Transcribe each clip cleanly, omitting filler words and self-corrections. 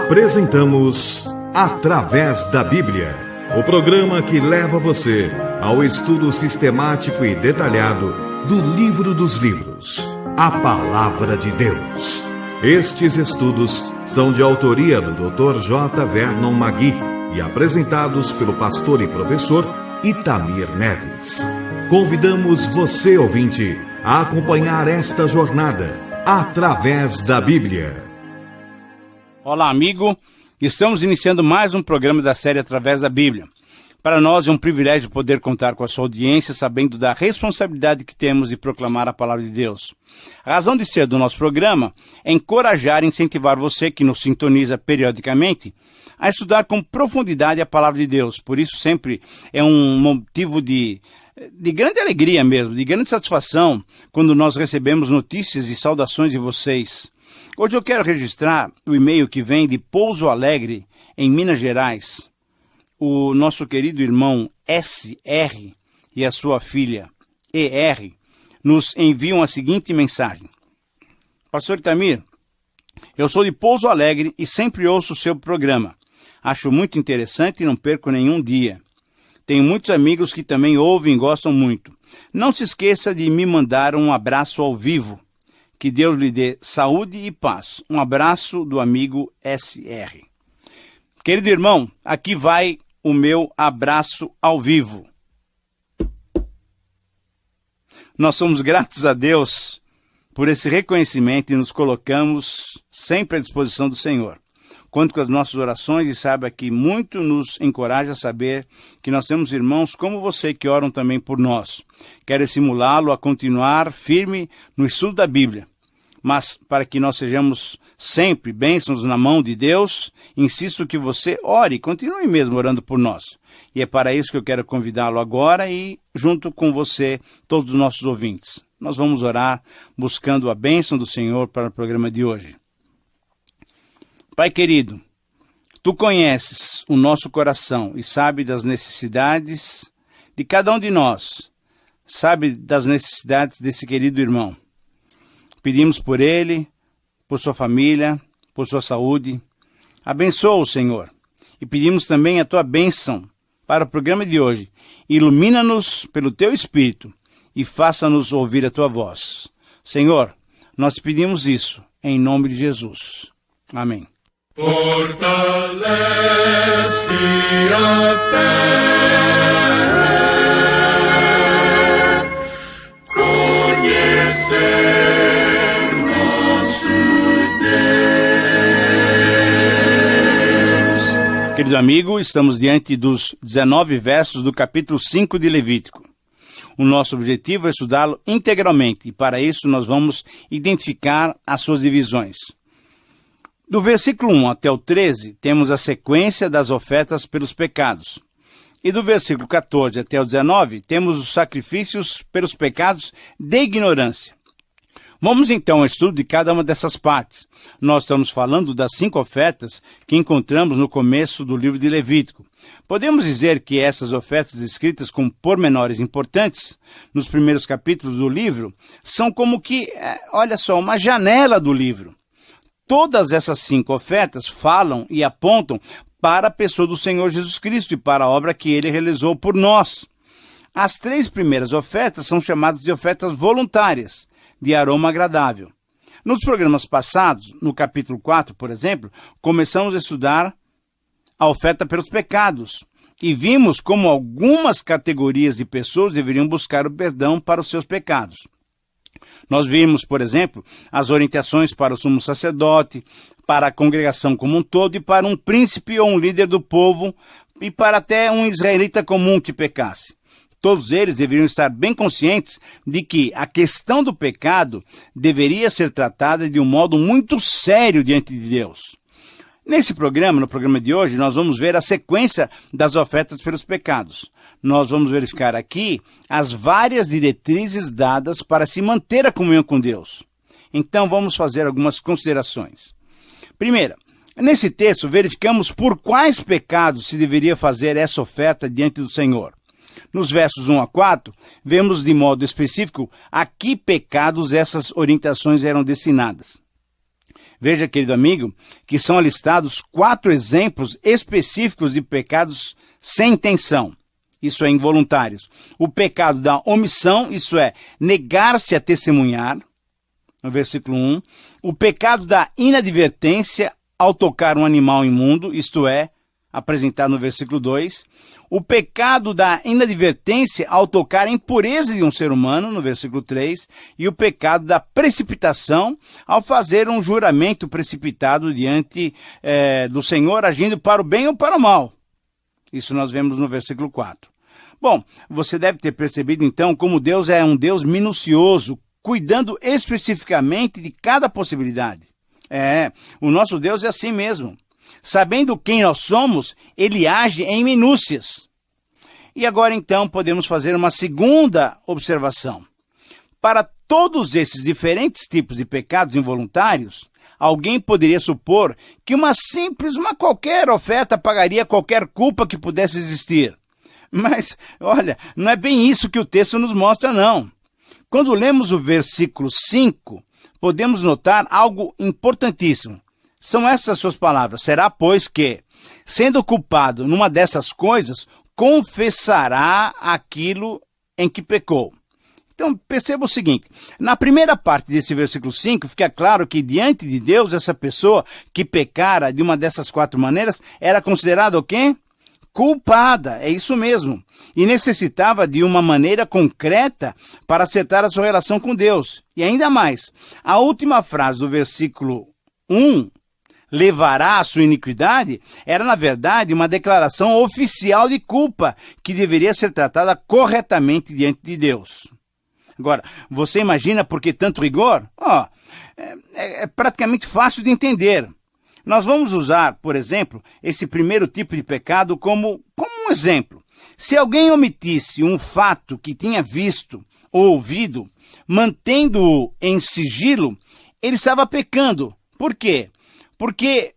Apresentamos Através da Bíblia, o programa que leva você ao estudo sistemático e detalhado do livro dos livros, a Palavra de Deus. Estes estudos são de autoria do Dr. J. Vernon Magui e apresentados pelo pastor e professor Itamir Neves. Convidamos você, ouvinte, a acompanhar esta jornada através da Bíblia. Olá, amigo. Estamos iniciando mais um programa da série Através da Bíblia. Para nós é um privilégio poder contar com a sua audiência, sabendo da responsabilidade que temos de proclamar a Palavra de Deus. A razão de ser do nosso programa é encorajar e incentivar você que nos sintoniza periodicamente a estudar com profundidade a Palavra de Deus. Por isso sempre é um motivo de grande alegria mesmo, de grande satisfação, quando nós recebemos notícias e saudações de vocês. Hoje eu quero registrar o e-mail que vem de Pouso Alegre, em Minas Gerais. O nosso querido irmão S.R. e a sua filha E.R. nos enviam a seguinte mensagem. Pastor Itamir, eu sou de Pouso Alegre e sempre ouço o seu programa. Acho muito interessante e não perco nenhum dia. Tenho muitos amigos que também ouvem e gostam muito. Não se esqueça de me mandar um abraço ao vivo. Que Deus lhe dê saúde e paz. Um abraço do amigo S.R. Querido irmão, aqui vai o meu abraço ao vivo. Nós somos gratos a Deus por esse reconhecimento e nos colocamos sempre à disposição do Senhor. Conto com as nossas orações e saiba que muito nos encoraja a saber que nós temos irmãos como você que oram também por nós. Quero estimulá-lo a continuar firme no estudo da Bíblia. Mas para que nós sejamos sempre bênçãos na mão de Deus, insisto que você ore e continue mesmo orando por nós. E é para isso que eu quero convidá-lo agora e junto com você, todos os nossos ouvintes. Nós vamos orar buscando a bênção do Senhor para o programa de hoje. Pai querido, Tu conheces o nosso coração e sabe das necessidades de cada um de nós. Sabe das necessidades desse querido irmão. Pedimos por ele, por sua família, por sua saúde. Abençoa-o, Senhor. E pedimos também a Tua bênção para o programa de hoje. Ilumina-nos pelo Teu Espírito e faça-nos ouvir a Tua voz. Senhor, nós pedimos isso em nome de Jesus. Amém. Fortalece a fé, conhecer nosso Deus. Querido amigo, estamos diante dos 19 versos do capítulo 5 de Levítico. O nosso objetivo é estudá-lo integralmente e para isso nós vamos identificar as suas divisões. Do versículo 1 até o 13, temos a sequência das ofertas pelos pecados. E do versículo 14 até o 19, temos os sacrifícios pelos pecados de ignorância. Vamos então ao estudo de cada uma dessas partes. Nós estamos falando das 5 ofertas que encontramos no começo do livro de Levítico. Podemos dizer que essas ofertas escritas com pormenores importantes, nos primeiros capítulos do livro, são como que, olha só, uma janela do livro. Todas essas 5 ofertas falam e apontam para a pessoa do Senhor Jesus Cristo e para a obra que Ele realizou por nós. As 3 primeiras ofertas são chamadas de ofertas voluntárias, de aroma agradável. Nos programas passados, no capítulo 4, por exemplo, começamos a estudar a oferta pelos pecados e vimos como algumas categorias de pessoas deveriam buscar o perdão para os seus pecados. Nós vimos, por exemplo, as orientações para o sumo sacerdote, para a congregação como um todo e para um príncipe ou um líder do povo e para até um israelita comum que pecasse. Todos eles deveriam estar bem conscientes de que a questão do pecado deveria ser tratada de um modo muito sério diante de Deus. Nesse programa, no programa de hoje, nós vamos ver a sequência das ofertas pelos pecados. Nós vamos verificar aqui as várias diretrizes dadas para se manter a comunhão com Deus. Então, vamos fazer algumas considerações. Primeira, nesse texto, verificamos por quais pecados se deveria fazer essa oferta diante do Senhor. Nos versos 1 a 4, vemos de modo específico a que pecados essas orientações eram destinadas. Veja, querido amigo, que são listados 4 exemplos específicos de pecados sem intenção. Isso é, involuntários. O pecado da omissão, isso é, negar-se a testemunhar, no versículo 1. O pecado da inadvertência ao tocar um animal imundo, isto é, apresentado no versículo 2. O pecado da inadvertência ao tocar a impureza de um ser humano, no versículo 3. E o pecado da precipitação ao fazer um juramento precipitado diante do Senhor, agindo para o bem ou para o mal. Isso nós vemos no versículo 4. Bom, você deve ter percebido então como Deus é um Deus minucioso, cuidando especificamente de cada possibilidade. O nosso Deus é assim mesmo. Sabendo quem nós somos, ele age em minúcias. E agora então podemos fazer uma segunda observação. Para todos esses diferentes tipos de pecados involuntários, alguém poderia supor que uma qualquer oferta pagaria qualquer culpa que pudesse existir. Mas, olha, não é bem isso que o texto nos mostra, não. Quando lemos o versículo 5, podemos notar algo importantíssimo. São essas suas palavras. Será, pois, que, sendo culpado numa dessas coisas, confessará aquilo em que pecou. Então, perceba o seguinte, na primeira parte desse versículo 5, fica claro que diante de Deus, essa pessoa que pecara de uma dessas 4 maneiras, era considerada o quê? Culpada, é isso mesmo. E necessitava de uma maneira concreta para acertar a sua relação com Deus. E ainda mais, a última frase do versículo 1, levará a sua iniquidade, era na verdade uma declaração oficial de culpa que deveria ser tratada corretamente diante de Deus. Agora, você imagina por que tanto rigor? É praticamente fácil de entender. Nós vamos usar, por exemplo, esse primeiro tipo de pecado como um exemplo. Se alguém omitisse um fato que tinha visto ou ouvido, mantendo-o em sigilo, ele estava pecando. Por quê? Porque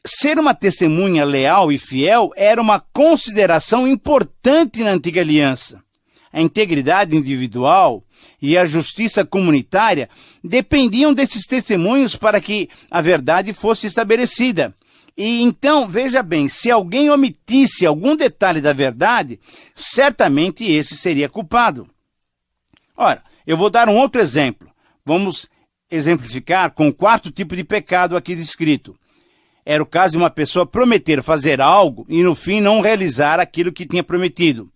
ser uma testemunha leal e fiel era uma consideração importante na antiga aliança. A integridade individual e a justiça comunitária dependiam desses testemunhos para que a verdade fosse estabelecida. E então, veja bem, se alguém omitisse algum detalhe da verdade, certamente esse seria culpado. Ora, eu vou dar um outro exemplo. Vamos exemplificar com o 4º tipo de pecado aqui descrito. Era o caso de uma pessoa prometer fazer algo e no fim não realizar aquilo que tinha prometido.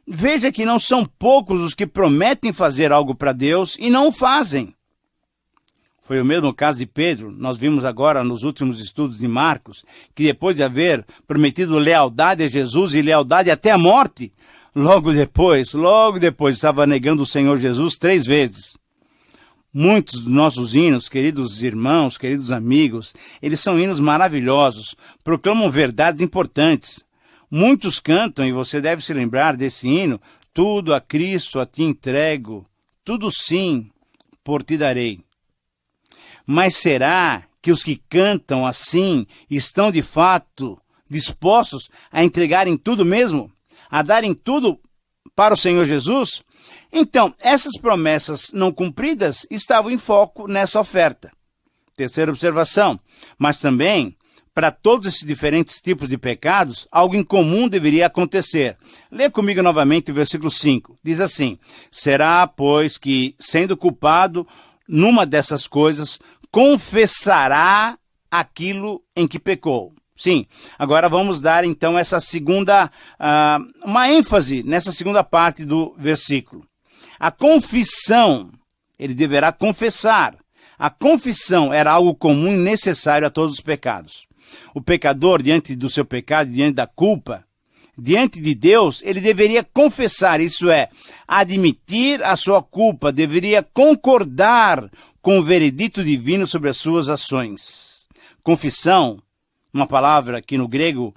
Veja que não são poucos os que prometem fazer algo para Deus e não o fazem. Foi o mesmo caso de Pedro. Nós vimos agora nos últimos estudos de Marcos, que depois de haver prometido lealdade a Jesus e lealdade até a morte, logo depois estava negando o Senhor Jesus 3 vezes. Muitos dos nossos hinos, queridos irmãos, queridos amigos, eles são hinos maravilhosos, proclamam verdades importantes. Muitos cantam, e você deve se lembrar desse hino, tudo a Cristo a ti entrego, tudo sim por ti darei. Mas será que os que cantam assim estão de fato dispostos a entregarem tudo mesmo? A darem tudo para o Senhor Jesus? Então, essas promessas não cumpridas estavam em foco nessa oferta. Terceira observação, mas também, para todos esses diferentes tipos de pecados, algo em comum deveria acontecer. Lê comigo novamente o versículo 5. Diz assim, será, pois, que, sendo culpado numa dessas coisas, confessará aquilo em que pecou. Sim, agora vamos dar então essa segunda, uma ênfase nessa segunda parte do versículo. A confissão, ele deverá confessar. A confissão era algo comum e necessário a todos os pecados. O pecador, diante do seu pecado, diante da culpa, diante de Deus, ele deveria confessar, isso é, admitir a sua culpa, deveria concordar com o veredito divino sobre as suas ações. Confissão, uma palavra que no grego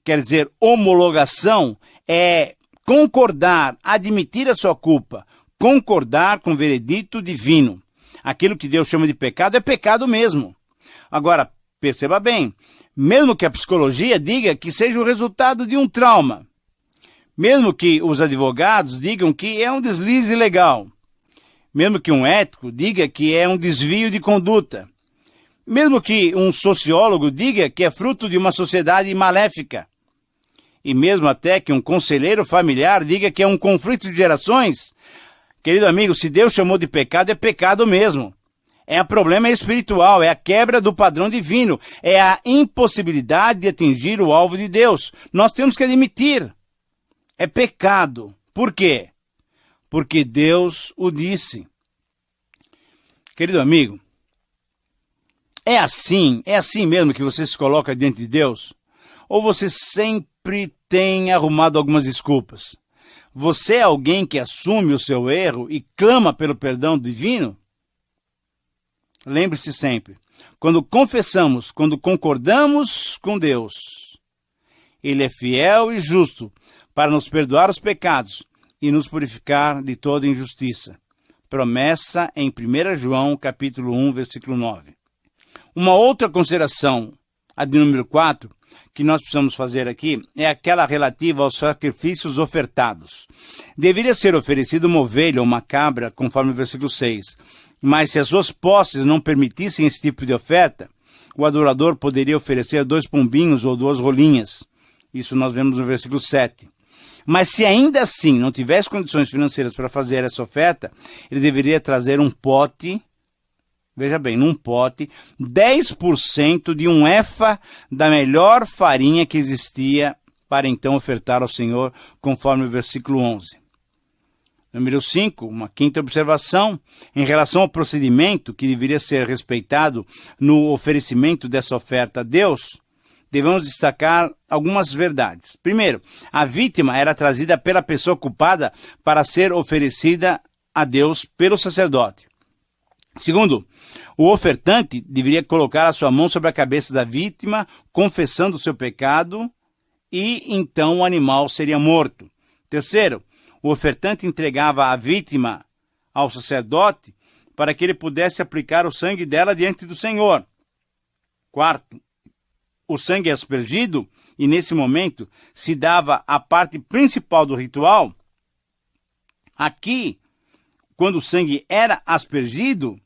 quer dizer homologação, é concordar, admitir a sua culpa, concordar com o veredito divino. Aquilo que Deus chama de pecado é pecado mesmo. Agora, perceba bem, mesmo que a psicologia diga que seja o resultado de um trauma, mesmo que os advogados digam que é um deslize legal, mesmo que um ético diga que é um desvio de conduta, Mesmo que um sociólogo diga que é fruto de uma sociedade maléfica. E mesmo até que um conselheiro familiar diga que é um conflito de gerações. Querido amigo, se Deus chamou de pecado, é pecado mesmo. É um problema espiritual, é a quebra do padrão divino, é a impossibilidade de atingir o alvo de Deus. Nós temos que admitir. É pecado. Por quê? Porque Deus o disse. Querido amigo, é assim mesmo que você se coloca diante de Deus? Ou você sempre tem arrumado algumas desculpas? Você é alguém que assume o seu erro e clama pelo perdão divino? Lembre-se sempre, quando confessamos, quando concordamos com Deus, Ele é fiel e justo para nos perdoar os pecados e nos purificar de toda injustiça. Promessa em 1 João, capítulo 1, versículo 9. Uma outra consideração, a de número 4, que nós precisamos fazer aqui, é aquela relativa aos sacrifícios ofertados. Deveria ser oferecida uma ovelha ou uma cabra, conforme o versículo 6. Mas se as suas posses não permitissem esse tipo de oferta, o adorador poderia oferecer 2 pombinhos ou 2 rolinhas. Isso nós vemos no versículo 7. Mas se ainda assim não tivesse condições financeiras para fazer essa oferta, ele deveria trazer um pote, veja bem, num pote, 10% de um efa da melhor farinha que existia para então ofertar ao Senhor, conforme o versículo 11. Número 5, uma quinta observação, em relação ao procedimento que deveria ser respeitado no oferecimento dessa oferta a Deus, devemos destacar algumas verdades. Primeiro, a vítima era trazida pela pessoa culpada para ser oferecida a Deus pelo sacerdote. Segundo, o ofertante deveria colocar a sua mão sobre a cabeça da vítima, confessando o seu pecado, e então o animal seria morto. Terceiro, o ofertante entregava a vítima ao sacerdote para que ele pudesse aplicar o sangue dela diante do Senhor. Quarto, o sangue é aspergido e nesse momento se dava a parte principal do ritual. Aqui, quando o sangue era aspergido,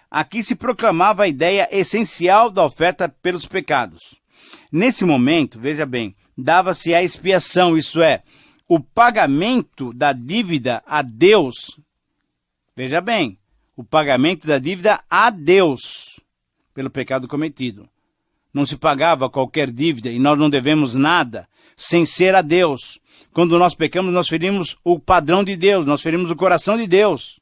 aqui se proclamava a ideia essencial da oferta pelos pecados. Nesse momento, veja bem, dava-se a expiação, isto é, o pagamento da dívida a Deus. Veja bem, o pagamento da dívida a Deus pelo pecado cometido. Não se pagava qualquer dívida e nós não devemos nada sem ser a Deus. Quando nós pecamos, nós ferimos o padrão de Deus, nós ferimos o coração de Deus.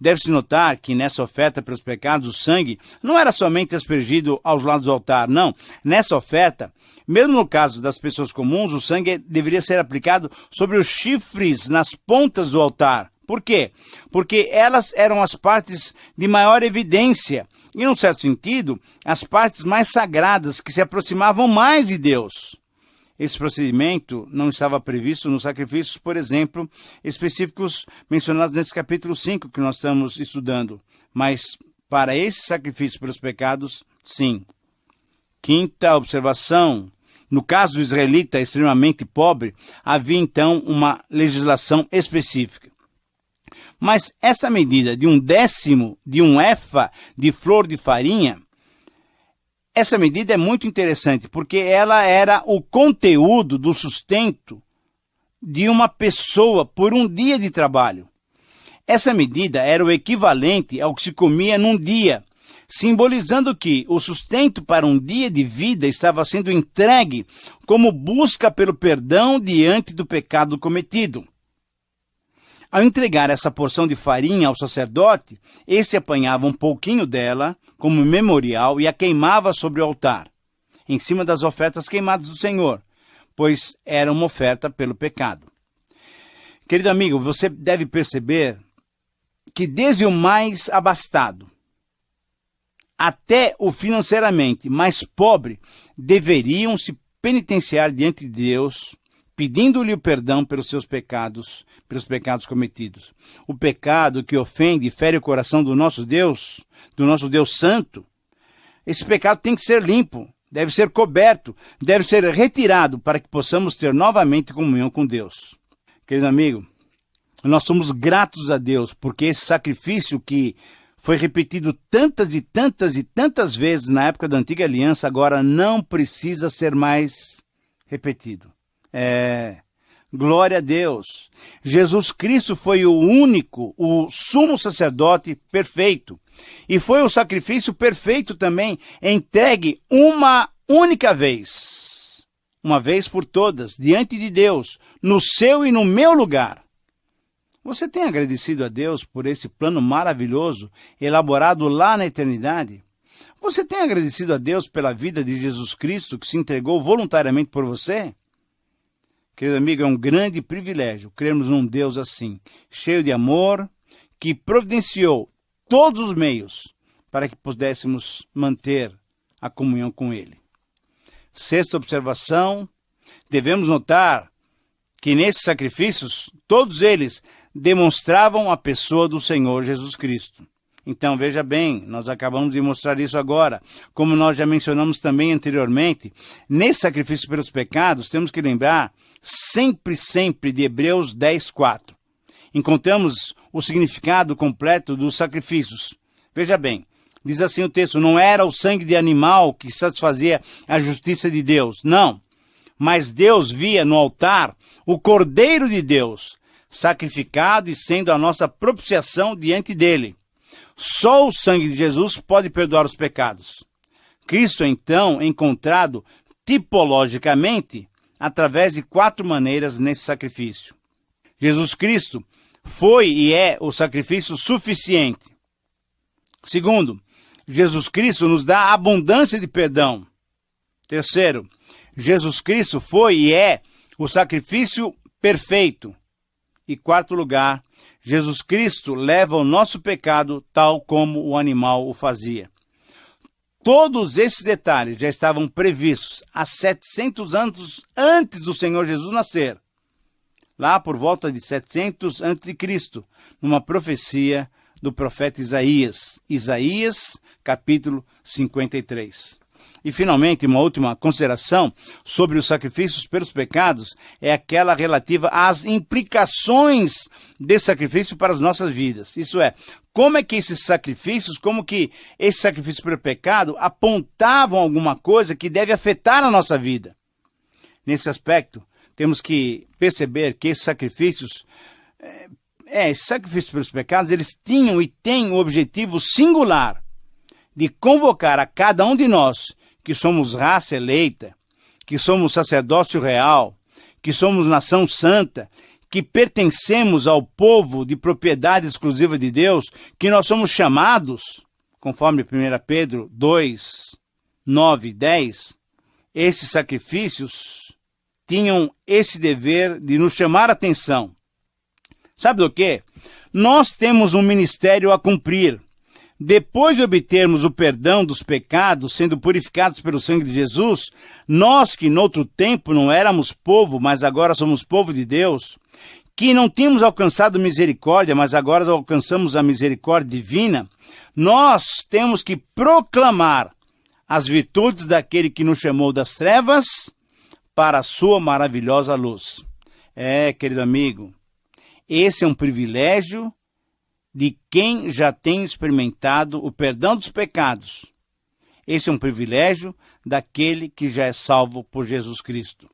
Deve-se notar que nessa oferta pelos pecados, o sangue não era somente aspergido aos lados do altar, não. Nessa oferta, mesmo no caso das pessoas comuns, o sangue deveria ser aplicado sobre os chifres nas pontas do altar. Por quê? Porque elas eram as partes de maior evidência e, num certo sentido, as partes mais sagradas que se aproximavam mais de Deus. Esse procedimento não estava previsto nos sacrifícios, por exemplo, específicos mencionados nesse capítulo 5 que nós estamos estudando. Mas para esse sacrifício pelos pecados, sim. Quinta observação. No caso do israelita extremamente pobre, havia então uma legislação específica. Mas essa medida de 1/10 de um efa de flor de farinha, essa medida é muito interessante, porque ela era o conteúdo do sustento de uma pessoa por um dia de trabalho. Essa medida era o equivalente ao que se comia num dia, simbolizando que o sustento para um dia de vida estava sendo entregue como busca pelo perdão diante do pecado cometido. Ao entregar essa porção de farinha ao sacerdote, este apanhava um pouquinho dela como memorial e a queimava sobre o altar, em cima das ofertas queimadas do Senhor, pois era uma oferta pelo pecado. Querido amigo, você deve perceber que desde o mais abastado até o financeiramente mais pobre deveriam se penitenciar diante de Deus, pedindo-lhe o perdão pelos seus pecados, pelos pecados cometidos. O pecado que ofende e fere o coração do nosso Deus Santo, esse pecado tem que ser limpo, deve ser coberto, deve ser retirado para que possamos ter novamente comunhão com Deus. Querido amigo, nós somos gratos a Deus porque esse sacrifício que foi repetido tantas e tantas e tantas vezes na época da Antiga Aliança, agora não precisa ser mais repetido. Glória a Deus. Jesus Cristo foi o único, o sumo sacerdote perfeito. E foi o sacrifício perfeito também, entregue uma única vez. Uma vez por todas, diante de Deus, no seu e no meu lugar. Você tem agradecido a Deus por esse plano maravilhoso, elaborado lá na eternidade? Você tem agradecido a Deus pela vida de Jesus Cristo, que se entregou voluntariamente por você? Querido amigo, é um grande privilégio crermos num Deus assim, cheio de amor, que providenciou todos os meios para que pudéssemos manter a comunhão com Ele. Sexta observação, devemos notar que nesses sacrifícios, todos eles demonstravam a pessoa do Senhor Jesus Cristo. Então, veja bem, nós acabamos de mostrar isso agora. Como nós já mencionamos também anteriormente, nesse sacrifício pelos pecados, temos que lembrar sempre de Hebreus 10:4. Encontramos o significado completo dos sacrifícios. Veja bem, diz assim o texto, não era o sangue de animal que satisfazia a justiça de Deus, não. Mas Deus via no altar o Cordeiro de Deus, sacrificado e sendo a nossa propiciação diante dele. Só o sangue de Jesus pode perdoar os pecados. Cristo, então, é encontrado tipologicamente através de 4 maneiras nesse sacrifício. Jesus Cristo foi e é o sacrifício suficiente. Segundo, Jesus Cristo nos dá abundância de perdão. Terceiro, Jesus Cristo foi e é o sacrifício perfeito. E quarto lugar, Jesus Cristo leva o nosso pecado tal como o animal o fazia. Todos esses detalhes já estavam previstos há 700 anos antes do Senhor Jesus nascer. Lá por volta de 700 a.C., numa profecia do profeta Isaías. Isaías, capítulo 53. E, finalmente, uma última consideração sobre os sacrifícios pelos pecados é aquela relativa às implicações desse sacrifício para as nossas vidas. Isso é, como é que esses sacrifícios pelo pecado apontavam alguma coisa que deve afetar a nossa vida. Nesse aspecto, temos que perceber que esses sacrifícios pelos pecados, eles tinham e têm o objetivo singular de convocar a cada um de nós, que somos raça eleita, que somos sacerdócio real, que somos nação santa, que pertencemos ao povo de propriedade exclusiva de Deus, que nós somos chamados, conforme 1 Pedro 2, 9 e 10, esses sacrifícios tinham esse dever de nos chamar a atenção. Sabe do quê? Nós temos um ministério a cumprir. Depois de obtermos o perdão dos pecados, sendo purificados pelo sangue de Jesus, nós que noutro tempo não éramos povo, mas agora somos povo de Deus, que não tínhamos alcançado misericórdia, mas agora alcançamos a misericórdia divina, nós temos que proclamar as virtudes daquele que nos chamou das trevas para a sua maravilhosa luz. Querido amigo, esse é um privilégio de quem já tem experimentado o perdão dos pecados. Esse é um privilégio daquele que já é salvo por Jesus Cristo.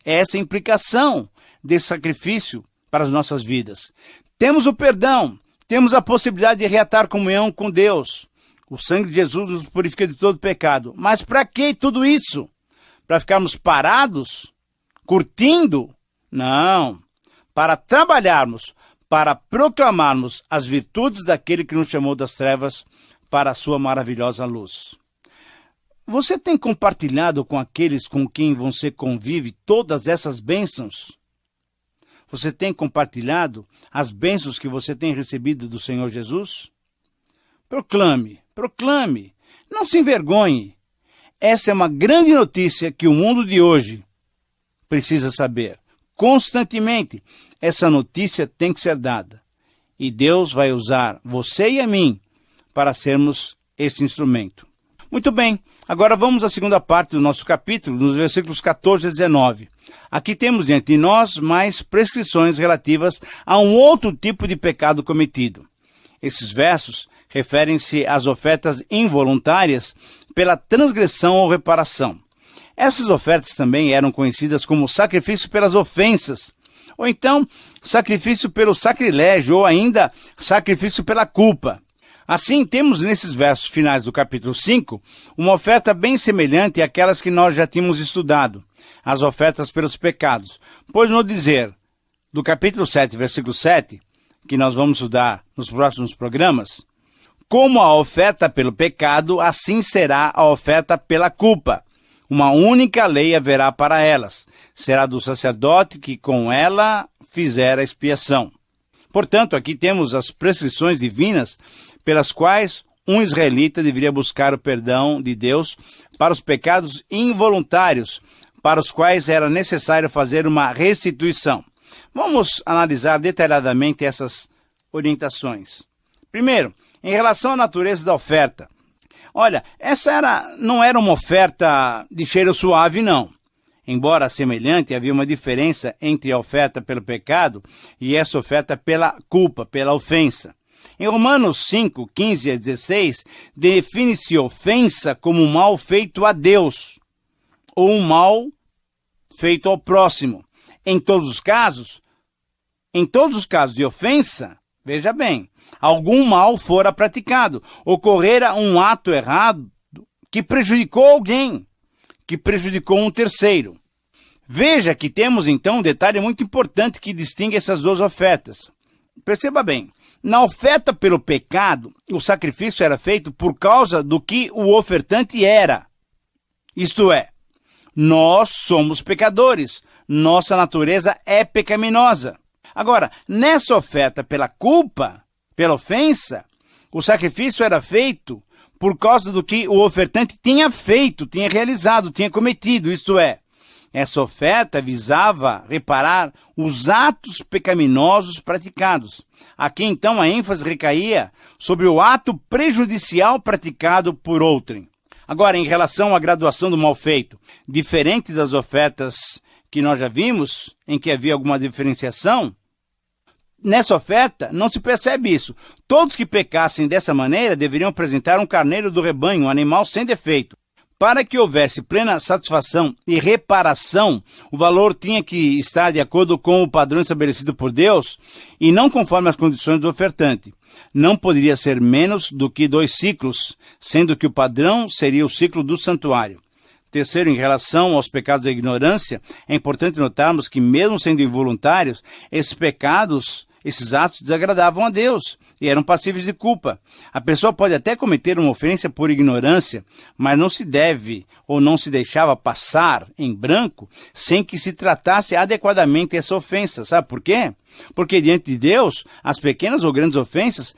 Essa é a implicação desse sacrifício para as nossas vidas. Temos o perdão, temos a possibilidade de reatar comunhão com Deus. O sangue de Jesus nos purifica de todo pecado. Mas para que tudo isso? Para ficarmos parados, curtindo? Não. Para trabalharmos, para proclamarmos as virtudes daquele que nos chamou das trevas para a sua maravilhosa luz. Você tem compartilhado com aqueles com quem você convive todas essas bênçãos? Você tem compartilhado as bênçãos que você tem recebido do Senhor Jesus? Proclame, não se envergonhe. Essa é uma grande notícia que o mundo de hoje precisa saber. Constantemente, essa notícia tem que ser dada. E Deus vai usar você e a mim para sermos esse instrumento. Muito bem, agora vamos à segunda parte do nosso capítulo, nos versículos 14 a 19. Aqui temos diante de nós mais prescrições relativas a um outro tipo de pecado cometido. Esses versos referem-se às ofertas involuntárias pela transgressão ou reparação. Essas ofertas também eram conhecidas como sacrifício pelas ofensas, ou então sacrifício pelo sacrilégio, ou ainda sacrifício pela culpa. Assim, temos nesses versos finais do capítulo 5 uma oferta bem semelhante àquelas que nós já tínhamos estudado, as ofertas pelos pecados. Pois no dizer do capítulo 7, versículo 7, que nós vamos estudar nos próximos programas, como a oferta pelo pecado, assim será a oferta pela culpa. Uma única lei haverá para elas. Será do sacerdote que com ela fizer a expiação. Portanto, aqui temos as prescrições divinas pelas quais um israelita deveria buscar o perdão de Deus para os pecados involuntários, para os quais era necessário fazer uma restituição. Vamos analisar detalhadamente essas orientações. Primeiro, em relação à natureza da oferta. Olha, essa não era uma oferta de cheiro suave, não. Embora semelhante, havia uma diferença entre a oferta pelo pecado e essa oferta pela culpa, pela ofensa. Em Romanos 5, 15 a 16, define-se ofensa como um mal feito a Deus, ou um mal feito ao próximo. Em todos os casos de ofensa, veja bem, algum mal fora praticado, ocorrera um ato errado que prejudicou alguém, que prejudicou um terceiro. Veja que temos então um detalhe muito importante que distingue essas duas ofertas. Perceba bem, na oferta pelo pecado, o sacrifício era feito por causa do que o ofertante era. Isto é, nós somos pecadores, nossa natureza é pecaminosa. Agora, nessa oferta pela culpa, pela ofensa, o sacrifício era feito por causa do que o ofertante tinha feito, tinha realizado, tinha cometido, isto é, essa oferta visava reparar os atos pecaminosos praticados. Aqui, então, a ênfase recaía sobre o ato prejudicial praticado por outrem. Agora, em relação à graduação do mal feito, diferente das ofertas que nós já vimos, em que havia alguma diferenciação, nessa oferta não se percebe isso. Todos que pecassem dessa maneira deveriam apresentar um carneiro do rebanho, um animal sem defeito. Para que houvesse plena satisfação e reparação, o valor tinha que estar de acordo com o padrão estabelecido por Deus e não conforme as condições do ofertante. Não poderia ser menos do que 2 ciclos, sendo que o padrão seria o ciclo do santuário. Terceiro, em relação aos pecados da ignorância, é importante notarmos que, mesmo sendo involuntários, esses atos desagradavam a Deus e eram passíveis de culpa. A pessoa pode até cometer uma ofensa por ignorância, mas não se deve ou não se deixava passar em branco sem que se tratasse adequadamente essa ofensa. Sabe por quê? Porque diante de Deus, as pequenas ou grandes ofensas,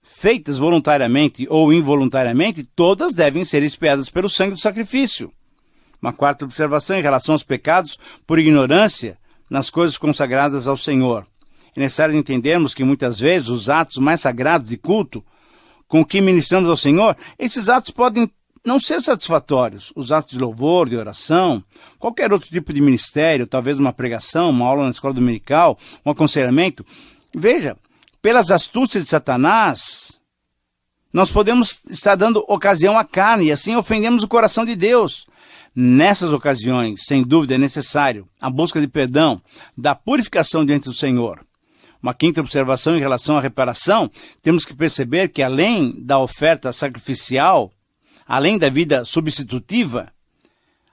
feitas voluntariamente ou involuntariamente, todas devem ser expiadas pelo sangue do sacrifício. Uma quarta observação em relação aos pecados por ignorância nas coisas consagradas ao Senhor. É necessário entendermos que muitas vezes os atos mais sagrados de culto com que ministramos ao Senhor, esses atos podem não ser satisfatórios. Os atos de louvor, de oração, qualquer outro tipo de ministério, talvez uma pregação, uma aula na escola dominical, um aconselhamento. Veja, pelas astúcias de Satanás, nós podemos estar dando ocasião à carne e assim ofendemos o coração de Deus. Nessas ocasiões, sem dúvida, é necessário a busca de perdão, da purificação diante do Senhor. Uma quinta observação em relação à reparação, temos que perceber que além da oferta sacrificial, além da vida substitutiva,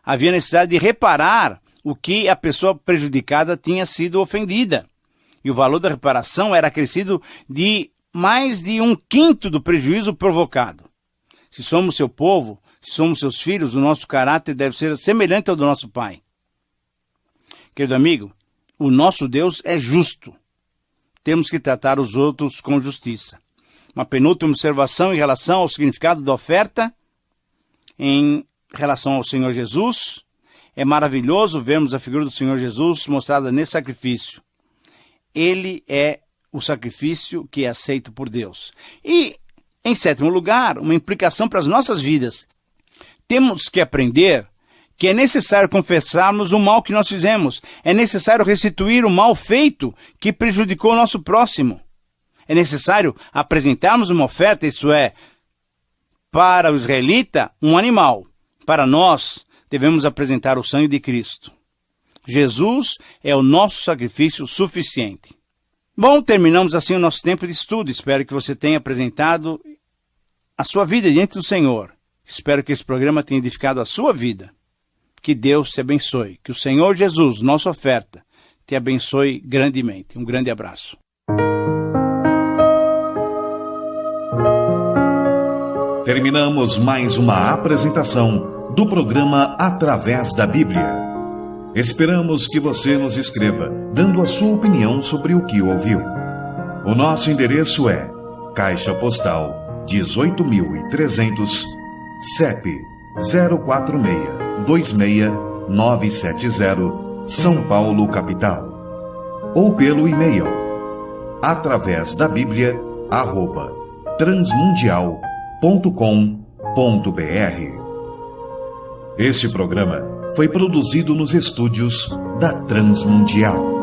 havia necessidade de reparar o que a pessoa prejudicada tinha sido ofendida. E o valor da reparação era acrescido de mais de 1/5 do prejuízo provocado. Se somos seu povo, se somos seus filhos, o nosso caráter deve ser semelhante ao do nosso Pai. Querido amigo, o nosso Deus é justo. Temos que tratar os outros com justiça. Uma penúltima observação em relação ao significado da oferta, em relação ao Senhor Jesus. É maravilhoso vermos a figura do Senhor Jesus mostrada nesse sacrifício. Ele é o sacrifício que é aceito por Deus. E, em sétimo lugar, uma implicação para as nossas vidas. Temos que aprender que é necessário confessarmos o mal que nós fizemos. É necessário restituir o mal feito que prejudicou o nosso próximo. É necessário apresentarmos uma oferta, isso é, para o israelita, um animal. Para nós, devemos apresentar o sangue de Cristo. Jesus é o nosso sacrifício suficiente. Bom, terminamos assim o nosso tempo de estudo. Espero que você tenha apresentado a sua vida diante do Senhor. Espero que esse programa tenha edificado a sua vida. Que Deus te abençoe. Que o Senhor Jesus, nossa oferta, te abençoe grandemente. Um grande abraço. Terminamos mais uma apresentação do programa Através da Bíblia. Esperamos que você nos escreva, dando a sua opinião sobre o que ouviu. O nosso endereço é Caixa Postal 18.300, CEP 046-26970, São Paulo, capital. Ou pelo e-mail atravésdabiblia@transmundial.com.br. Este programa foi produzido nos estúdios da Transmundial.